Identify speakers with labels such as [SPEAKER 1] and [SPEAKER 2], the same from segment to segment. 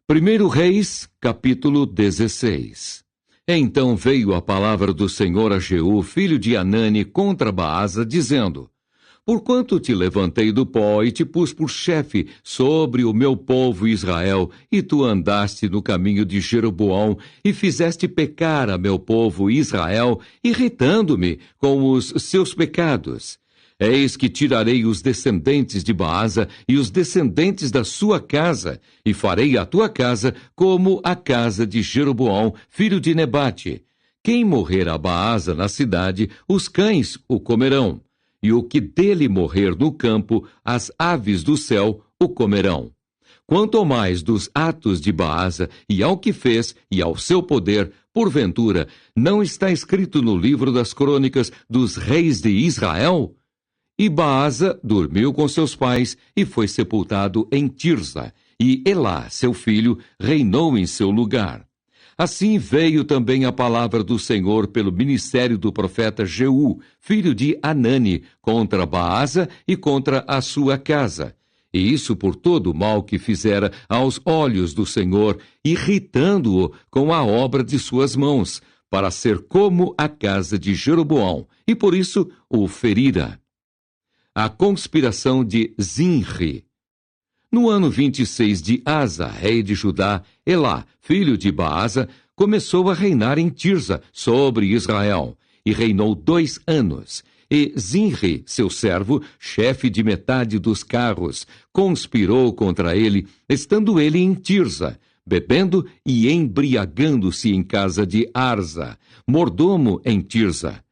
[SPEAKER 1] 1 Reis, capítulo 16. Então veio a palavra do Senhor a Jeú, filho de Anani, contra Baasa, dizendo: Porquanto te levantei do pó e te pus por chefe sobre o meu povo Israel, e tu andaste no caminho de Jeroboão, e fizeste pecar a meu povo Israel, irritando-me com os seus pecados. Eis que tirarei os descendentes de Baasa e os descendentes da sua casa, e farei a tua casa como a casa de Jeroboão, filho de Nebate. Quem morrer a Baasa na cidade, os cães o comerão, e o que dele morrer no campo, as aves do céu o comerão. Quanto ao mais dos atos de Baasa, e ao que fez, e ao seu poder, porventura, não está escrito no livro das crônicas dos reis de Israel? E Baasa dormiu com seus pais e foi sepultado em Tirza, e Elá, seu filho, reinou em seu lugar. Assim veio também a palavra do Senhor pelo ministério do profeta Jeú, filho de Anani, contra Baasa e contra a sua casa. E isso por todo o mal que fizera aos olhos do Senhor, irritando-o com a obra de suas mãos, para ser como a casa de Jeroboão, e por isso o ferira. A conspiração de Zinri. No ano 26 de Asa, rei de Judá, Elá, filho de Baasa, começou a reinar em Tirza, sobre Israel, e reinou 2 anos. E Zinri, seu servo, chefe de metade dos carros, conspirou contra ele, estando ele em Tirza, bebendo e embriagando-se em casa de Arza, mordomo em Tirza.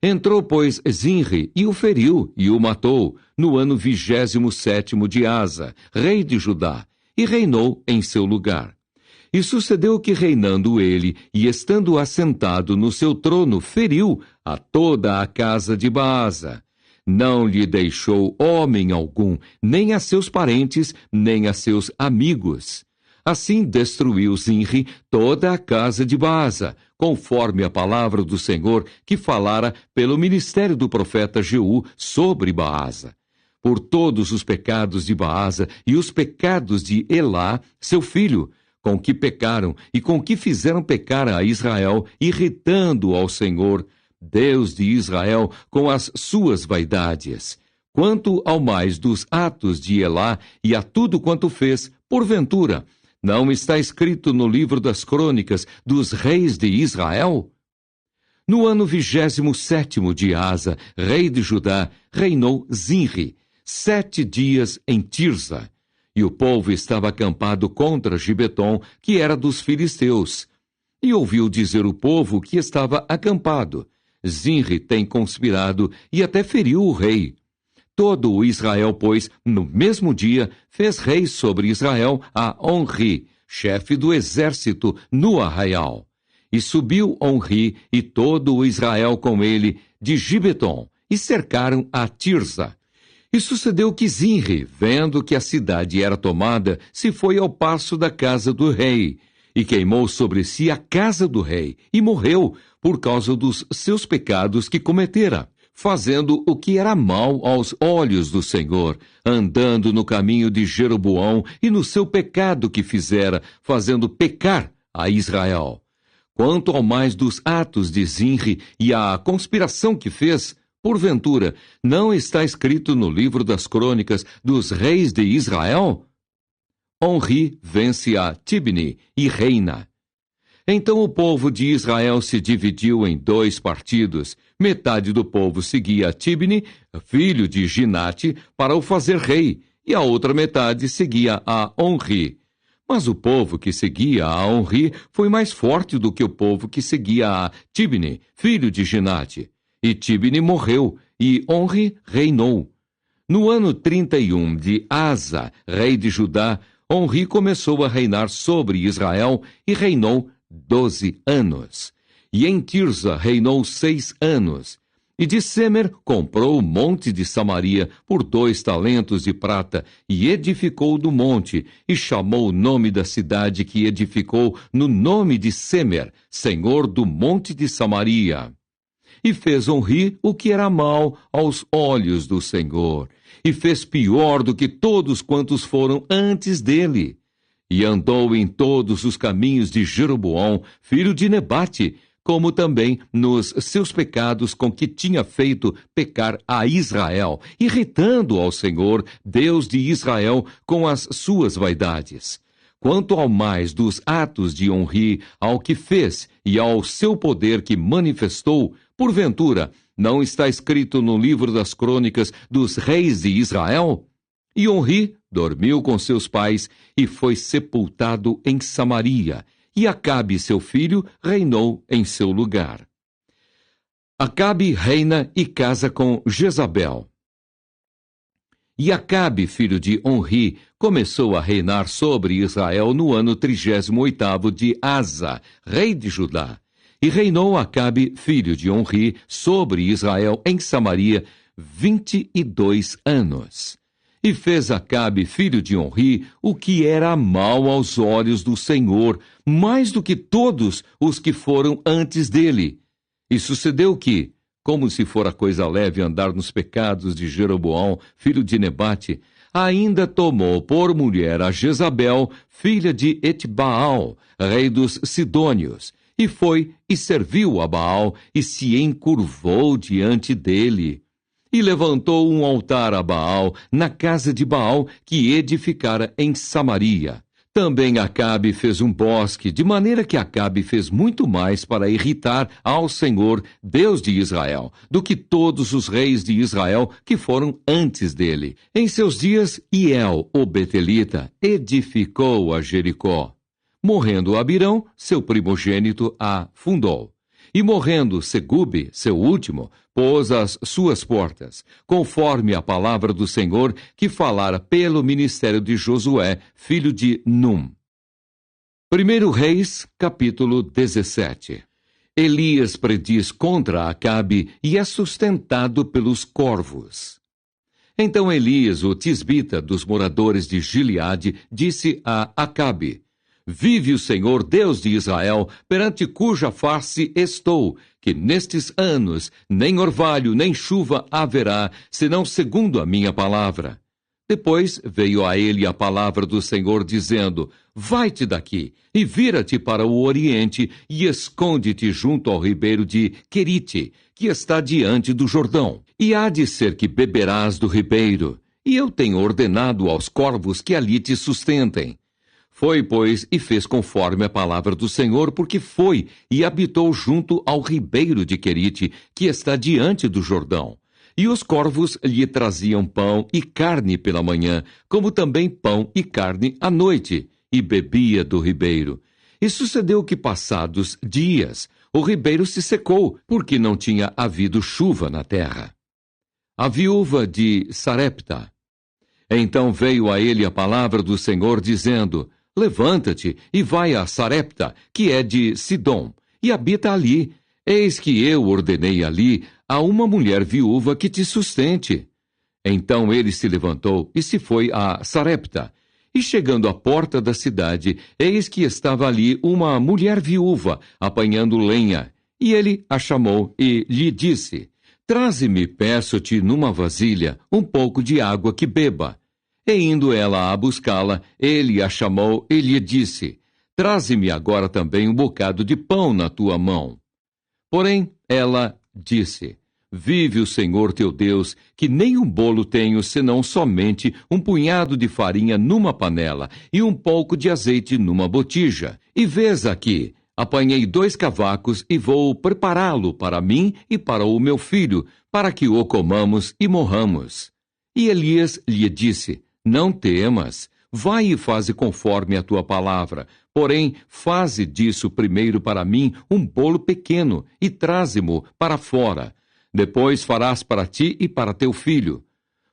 [SPEAKER 1] Entrou, pois, Zinri, e o feriu, e o matou, no ano 27º de Asa, rei de Judá, e reinou em seu lugar. E sucedeu que, reinando ele, e estando assentado no seu trono, feriu a toda a casa de Baasa. Não lhe deixou homem algum, nem a seus parentes, nem a seus amigos. Assim destruiu Zinri toda a casa de Baasa, conforme a palavra do Senhor que falara pelo ministério do profeta Jeú sobre Baasa. Por todos os pecados de Baasa e os pecados de Elá, seu filho, com que pecaram e com que fizeram pecar a Israel, irritando ao Senhor, Deus de Israel, com as suas vaidades. Quanto ao mais dos atos de Elá e a tudo quanto fez, porventura, não está escrito no livro das crônicas dos reis de Israel? No ano 27º de Asa, rei de Judá, reinou Zinri, 7 dias em Tirza. E o povo estava acampado contra Gibeton, que era dos filisteus. E ouviu dizer o povo que estava acampado: Zinri tem conspirado e até feriu o rei. Todo o Israel, pois, no mesmo dia, fez rei sobre Israel a Onri, chefe do exército, no arraial. E subiu Onri e todo o Israel com ele de Gibeton, e cercaram a Tirza. E sucedeu que Zinri, vendo que a cidade era tomada, se foi ao paço da casa do rei, e queimou sobre si a casa do rei, e morreu por causa dos seus pecados que cometera, fazendo o que era mal aos olhos do Senhor, andando no caminho de Jeroboão e no seu pecado que fizera, fazendo pecar a Israel. Quanto ao mais dos atos de Zinri e à conspiração que fez, porventura, não está escrito no livro das crônicas dos reis de Israel? Onri vence a Tibni e reina. Então o povo de Israel se dividiu em 2 partidos. Metade do povo seguia Tibni, filho de Ginate, para o fazer rei, e a outra metade seguia a Onri. Mas o povo que seguia a Onri foi mais forte do que o povo que seguia a Tibni, filho de Ginate. E Tibni morreu, e Onri reinou. No ano 31 de Asa, rei de Judá, Onri começou a reinar sobre Israel e reinou 12 anos. E em Tirza reinou 6 anos. E de Semer comprou o monte de Samaria por 2 talentos de prata, e edificou do monte, e chamou o nome da cidade que edificou no nome de Semer, senhor do monte de Samaria. E fez Onri o que era mal aos olhos do Senhor, e fez pior do que todos quantos foram antes dele. e andou em todos os caminhos de Jeroboão, filho de Nebate, como também nos seus pecados com que tinha feito pecar a Israel, irritando ao Senhor, Deus de Israel, com as suas vaidades. Quanto ao mais dos atos de Onri, ao que fez e ao seu poder que manifestou, porventura, não está escrito no livro das crônicas dos reis de Israel? E Onri dormiu com seus pais e foi sepultado em Samaria, e Acabe, seu filho, reinou em seu lugar. Acabe reina e casa com Jezabel. E Acabe, filho de Onri, começou a reinar sobre Israel no ano 38º de Asa, rei de Judá. E reinou Acabe, filho de Onri, sobre Israel em Samaria 22 anos. E fez Acabe, filho de Onri, o que era mal aos olhos do Senhor, mais do que todos os que foram antes dele. E sucedeu que, como se fora coisa leve andar nos pecados de Jeroboão, filho de Nebate, ainda tomou por mulher a Jezabel, filha de Etbaal, rei dos Sidônios, e foi e serviu a Baal, e se encurvou diante dele. E levantou um altar a Baal na casa de Baal que edificara em Samaria. Também Acabe fez um bosque, de maneira que Acabe fez muito mais para irritar ao Senhor, Deus de Israel, do que todos os reis de Israel que foram antes dele. Em seus dias, Hiel, o betelita, edificou a Jericó. Morrendo Abirão, seu primogênito, a fundou. E morrendo Segube, seu último, pôs as suas portas, conforme a palavra do Senhor que falara pelo ministério de Josué, filho de Num. 1 Reis, capítulo 17. Elias prediz contra Acabe e é sustentado pelos corvos. Então Elias, o tisbita dos moradores de Gileade, disse a Acabe: Vive o Senhor Deus de Israel, perante cuja face estou, que nestes anos nem orvalho nem chuva haverá, senão segundo a minha palavra. Depois veio a ele a palavra do Senhor, dizendo: Vai-te daqui, e vira-te para o oriente, e esconde-te junto ao ribeiro de Querite, que está diante do Jordão. E há de ser que beberás do ribeiro, e eu tenho ordenado aos corvos que ali te sustentem. Foi, pois, e fez conforme a palavra do Senhor, porque foi e habitou junto ao ribeiro de Querite, que está diante do Jordão. E os corvos lhe traziam pão e carne pela manhã, como também pão e carne à noite, e bebia do ribeiro. E sucedeu que, passados dias, o ribeiro se secou, porque não tinha havido chuva na terra. A viúva de Sarepta. Então veio a ele a palavra do Senhor, dizendo: Levanta-te e vai a Sarepta, que é de Sidom, e habita ali. Eis que eu ordenei ali a uma mulher viúva que te sustente. Então ele se levantou e se foi a Sarepta. E chegando à porta da cidade, eis que estava ali uma mulher viúva, apanhando lenha. E ele a chamou e lhe disse: Traze-me, peço-te, numa vasilha, um pouco de água que beba. E indo ela a buscá-la, ele a chamou e lhe disse: Traze-me agora também um bocado de pão na tua mão. Porém, ela disse: Vive o Senhor teu Deus, que nem um bolo tenho, senão somente um punhado de farinha numa panela e um pouco de azeite numa botija. E vês aqui, apanhei 2 cavacos e vou prepará-lo para mim e para o meu filho, para que o comamos e morramos. E Elias lhe disse: Não temas, vai e faze conforme a tua palavra, porém faze disso primeiro para mim um bolo pequeno e traze-mo para fora. Depois farás para ti e para teu filho.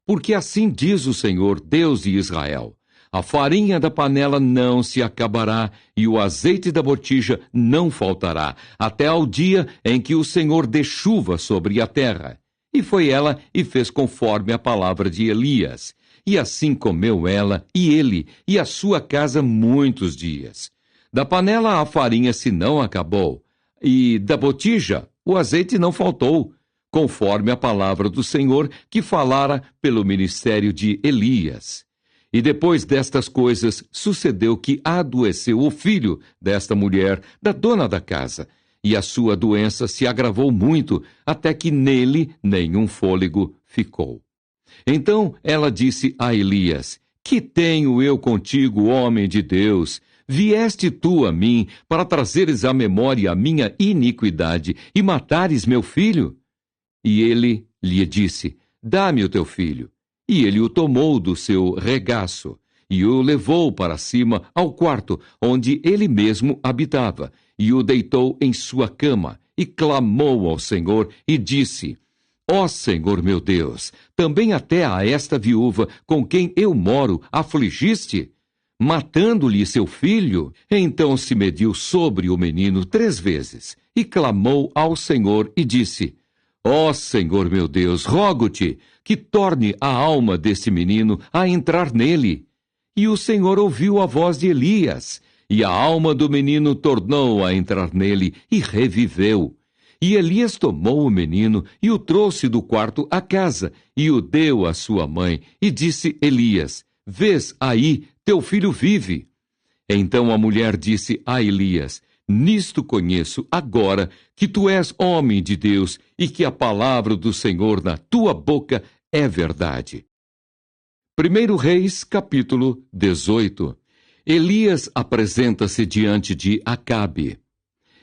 [SPEAKER 1] Porque assim diz o Senhor, Deus de Israel: a farinha da panela não se acabará e o azeite da botija não faltará, até ao dia em que o Senhor dê chuva sobre a terra. E foi ela e fez conforme a palavra de Elias. E assim comeu ela e ele e a sua casa muitos dias. Da panela a farinha se não acabou, e da botija o azeite não faltou, conforme a palavra do Senhor que falara pelo ministério de Elias. E depois destas coisas, sucedeu que adoeceu o filho desta mulher, da dona da casa, e a sua doença se agravou muito, até que nele nenhum fôlego ficou. Então ela disse a Elias: Que tenho eu contigo, homem de Deus? Vieste tu a mim para trazeres à memória a minha iniquidade e matares meu filho? E ele lhe disse: Dá-me o teu filho. E ele o tomou do seu regaço e o levou para cima ao quarto onde ele mesmo habitava, e o deitou em sua cama, e clamou ao Senhor e disse: Ó Senhor meu Deus, também até a esta viúva com quem eu moro afligiste, matando-lhe seu filho? Então se mediu sobre o menino 3 vezes, e clamou ao Senhor e disse: Ó Senhor meu Deus, rogo-te que torne a alma deste menino a entrar nele. E o Senhor ouviu a voz de Elias, e a alma do menino tornou a entrar nele e reviveu. E Elias tomou o menino e o trouxe do quarto à casa, e o deu à sua mãe, e disse Elias: Vês aí, teu filho vive. Então a mulher disse a Elias: Nisto conheço agora que tu és homem de Deus e que a palavra do Senhor na tua boca é verdade. 1 Reis, capítulo 18. Elias apresenta-se diante de Acabe.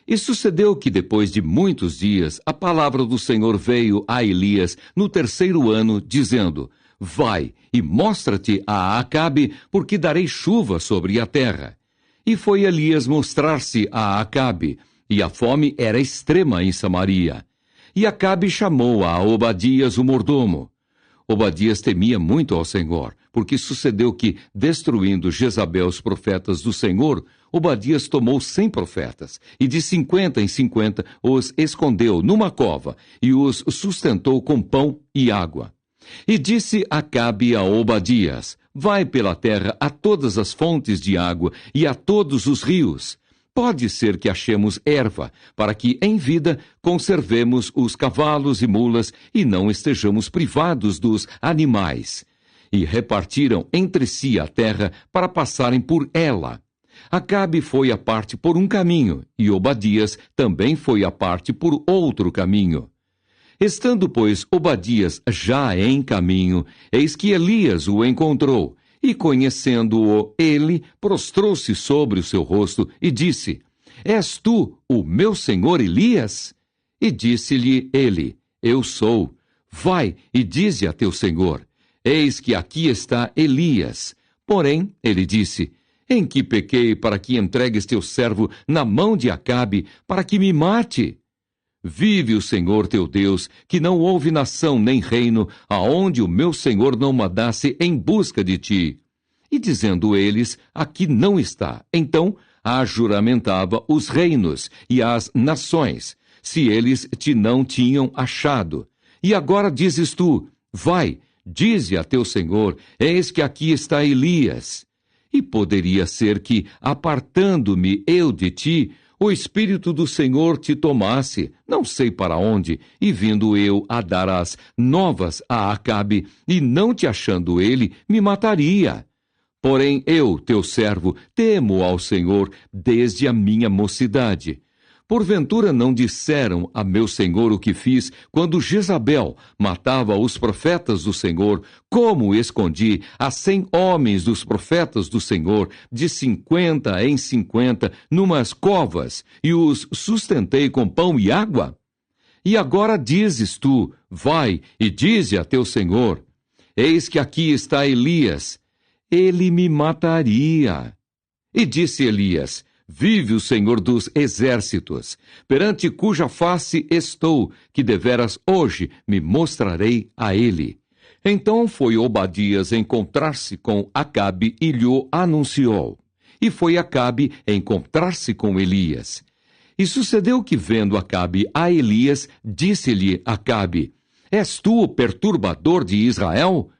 [SPEAKER 1] E sucedeu que depois de muitos dias a palavra do Senhor veio a Elias no 3º ano, dizendo: Vai e mostra-te a Acabe, porque darei chuva sobre a terra. E foi Elias mostrar-se a Acabe, e a fome era extrema em Samaria. E Acabe chamou a Obadias o mordomo. Obadias temia muito ao Senhor, porque sucedeu que, destruindo Jezabel os profetas do Senhor, Obadias tomou 100 profetas, e de 50 em 50 os escondeu numa cova, e os sustentou com pão e água. E disse Acabe a Obadias: Vai pela terra a todas as fontes de água e a todos os rios. Pode ser que achemos erva, para que em vida conservemos os cavalos e mulas e não estejamos privados dos animais. E repartiram entre si a terra para passarem por ela. Acabe foi à parte por um caminho, e Obadias também foi à parte por outro caminho. Estando, pois, Obadias já em caminho, eis que Elias o encontrou, e conhecendo-o, ele prostrou-se sobre o seu rosto e disse: És tu o meu senhor Elias? E disse-lhe ele: Eu sou. Vai e dize a teu senhor: Eis que aqui está Elias. Porém, ele disse: Em que pequei para que entregues teu servo na mão de Acabe, para que me mate? Vive o Senhor teu Deus, que não houve nação nem reino, aonde o meu Senhor não mandasse em busca de ti. E dizendo eles: Aqui não está. Então ajuramentava os reinos e as nações, se eles te não tinham achado. E agora dizes tu: Vai, dize a teu Senhor: Eis que aqui está Elias. E poderia ser que, apartando-me eu de ti, o Espírito do Senhor te tomasse, não sei para onde, e vindo eu a dar as novas a Acabe, e não te achando ele, me mataria. Porém eu, teu servo, temo ao Senhor desde a minha mocidade. Porventura não disseram a meu senhor o que fiz quando Jezabel matava os profetas do Senhor, como escondi a 100 homens dos profetas do Senhor, de 50 em 50, numas covas, e os sustentei com pão e água? E agora dizes tu: Vai e dize a teu senhor: Eis que aqui está Elias. Ele me mataria. E disse Elias: Vive o Senhor dos exércitos, perante cuja face estou, que deveras hoje me mostrarei a ele. Então foi Obadias encontrar-se com Acabe e lhe anunciou. E foi Acabe encontrar-se com Elias. E sucedeu que, vendo Acabe a Elias, disse-lhe Acabe: És tu o perturbador de Israel?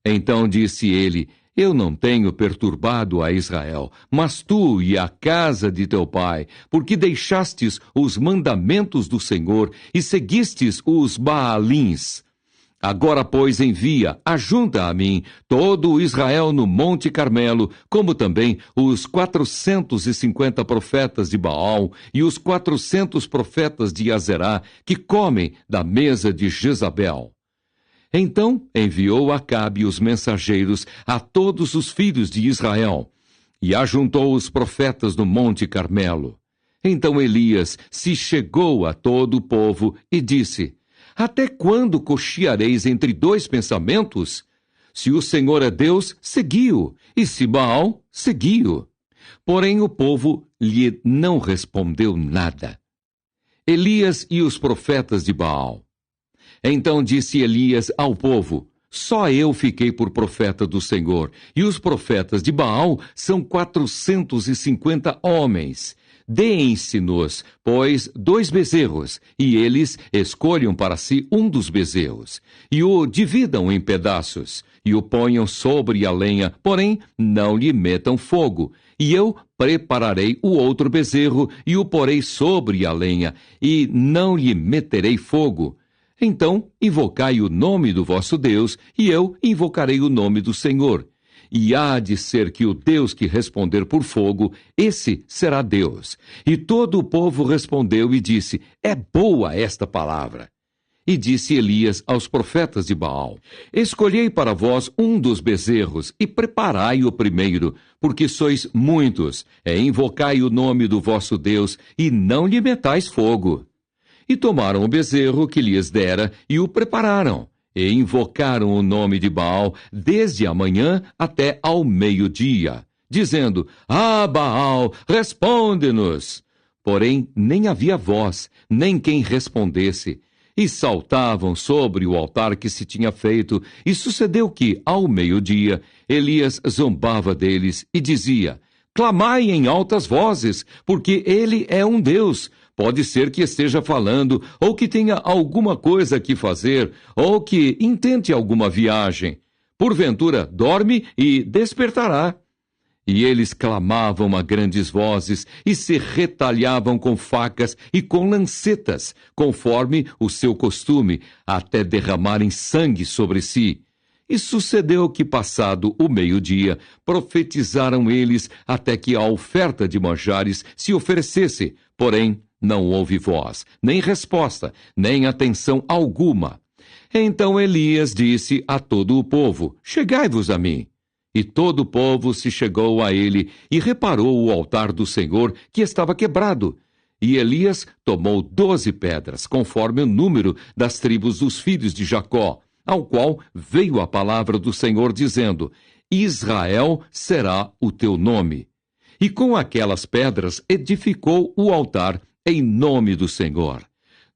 [SPEAKER 1] Então disse ele: Eu não tenho perturbado a Israel, mas tu e a casa de teu pai, porque deixastes os mandamentos do Senhor e seguistes os Baalins. Agora, pois, envia, ajunta a mim todo o Israel no Monte Carmelo, como também os 450 profetas de Baal e os 400 profetas de Azerá, que comem da mesa de Jezabel. Então enviou Acabe os mensageiros a todos os filhos de Israel, e ajuntou os profetas no Monte Carmelo. Então Elias se chegou a todo o povo e disse: Até quando cocheareis entre dois pensamentos? Se o Senhor é Deus, segui-o, e se Baal, segui-o. Porém o povo lhe não respondeu nada. Elias e os profetas de Baal. Então disse Elias ao povo: Só eu fiquei por profeta do Senhor, e os profetas de Baal são 450 homens. Deem-se-nos, pois, 2 bezerros, e eles escolham para si um dos bezerros, e o dividam em pedaços, e o ponham sobre a lenha, porém não lhe metam fogo. E eu prepararei o outro bezerro, e o porei sobre a lenha, e não lhe meterei fogo. Então invocai o nome do vosso Deus, e eu invocarei o nome do Senhor. E há de ser que o Deus que responder por fogo, esse será Deus. E todo o povo respondeu e disse: É boa esta palavra. E disse Elias aos profetas de Baal: Escolhei para vós um dos bezerros, e preparai-o primeiro, porque sois muitos. Invocai o nome do vosso Deus, e não lhe metais fogo. E tomaram o bezerro que lhes dera, e o prepararam. E invocaram o nome de Baal desde a manhã até ao meio-dia, dizendo: Baal, responde-nos! Porém, nem havia voz, nem quem respondesse. E saltavam sobre o altar que se tinha feito, e sucedeu que, ao meio-dia, Elias zombava deles e dizia: Clamai em altas vozes, porque ele é um Deus. Pode ser que esteja falando, ou que tenha alguma coisa que fazer, ou que intente alguma viagem. Porventura, dorme e despertará. E eles clamavam a grandes vozes, e se retalhavam com facas e com lancetas, conforme o seu costume, até derramarem sangue sobre si. E sucedeu que, passado o meio-dia, profetizaram eles até que a oferta de manjares se oferecesse, porém não houve voz, nem resposta, nem atenção alguma. Então Elias disse a todo o povo: Chegai-vos a mim. E todo o povo se chegou a ele e reparou o altar do Senhor que estava quebrado. E Elias tomou 12 pedras, conforme o número das tribos dos filhos de Jacó, ao qual veio a palavra do Senhor dizendo: Israel será o teu nome. E com aquelas pedras edificou o altar em nome do Senhor.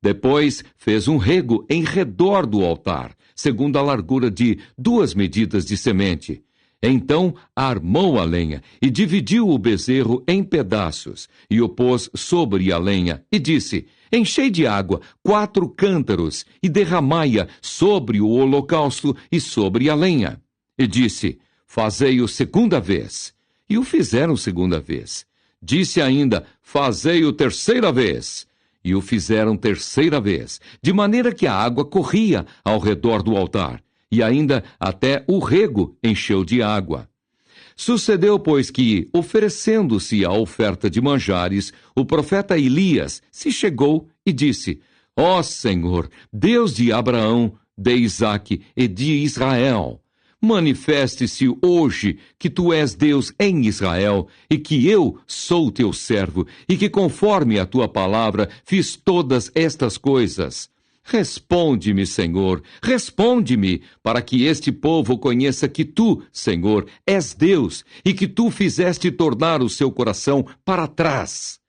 [SPEAKER 1] Depois fez um rego em redor do altar, segundo a largura de 2 medidas de semente. Então armou a lenha e dividiu o bezerro em pedaços, e o pôs sobre a lenha, e disse: Enchei de água 4 cântaros, e derramai-a sobre o holocausto e sobre a lenha. E disse: Fazei-o segunda vez. E o fizeram segunda vez. Disse ainda: Fazei-o terceira vez. E o fizeram terceira vez, de maneira que a água corria ao redor do altar, e ainda até o rego encheu de água. Sucedeu, pois, que, oferecendo-se a oferta de manjares, o profeta Elias se chegou e disse: Ó Senhor, Deus de Abraão, de Isaque e de Israel, manifeste-se hoje que tu és Deus em Israel, e que eu sou teu servo, e que conforme a tua palavra fiz todas estas coisas. Responde-me, Senhor, responde-me, para que este povo conheça que tu, Senhor, és Deus, e que tu fizeste tornar o seu coração para trás.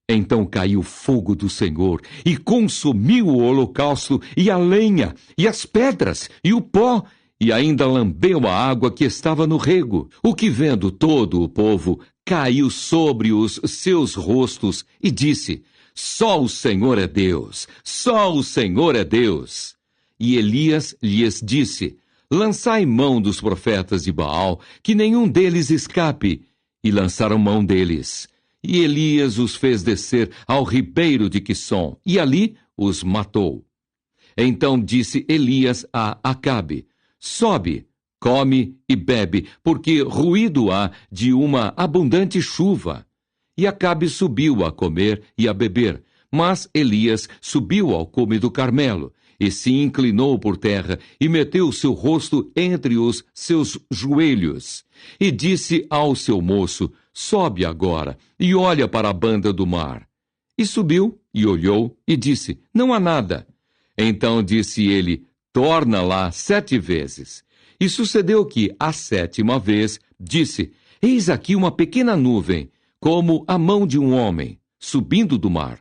[SPEAKER 1] Então caiu fogo do Senhor, e consumiu o holocausto, e a lenha, e as pedras, e o pó, e ainda lambeu a água que estava no rego, o que vendo todo o povo, caiu sobre os seus rostos, e disse: Só o Senhor é Deus, só o Senhor é Deus. E Elias lhes disse: Lançai mão dos profetas de Baal, que nenhum deles escape. E lançaram mão deles. E Elias os fez descer ao ribeiro de Quisson, e ali os matou. Então disse Elias a Acabe: sobe, come e bebe, porque ruído há de uma abundante chuva. E Acabe subiu a comer e a beber, mas Elias subiu ao cume do Carmelo, e se inclinou por terra, e meteu seu rosto entre os seus joelhos, e disse ao seu moço: sobe agora, e olha para a banda do mar. E subiu, e olhou, e disse: não há nada. Então disse ele: torna lá 7 vezes. E sucedeu que, a 7ª vez, disse: eis aqui uma pequena nuvem, como a mão de um homem, subindo do mar.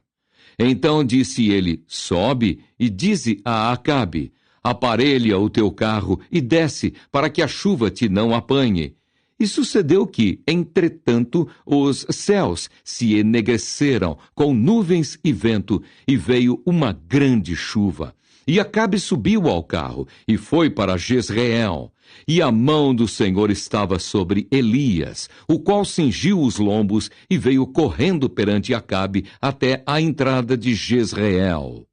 [SPEAKER 1] Então disse ele: sobe e dize a Acabe: aparelha o teu carro e desce, para que a chuva te não apanhe. E sucedeu que, entretanto, os céus se enegreceram com nuvens e vento, e veio uma grande chuva. E Acabe subiu ao carro, e foi para Jezreel. E a mão do Senhor estava sobre Elias, o qual cingiu os lombos, e veio correndo perante Acabe até a entrada de Jezreel.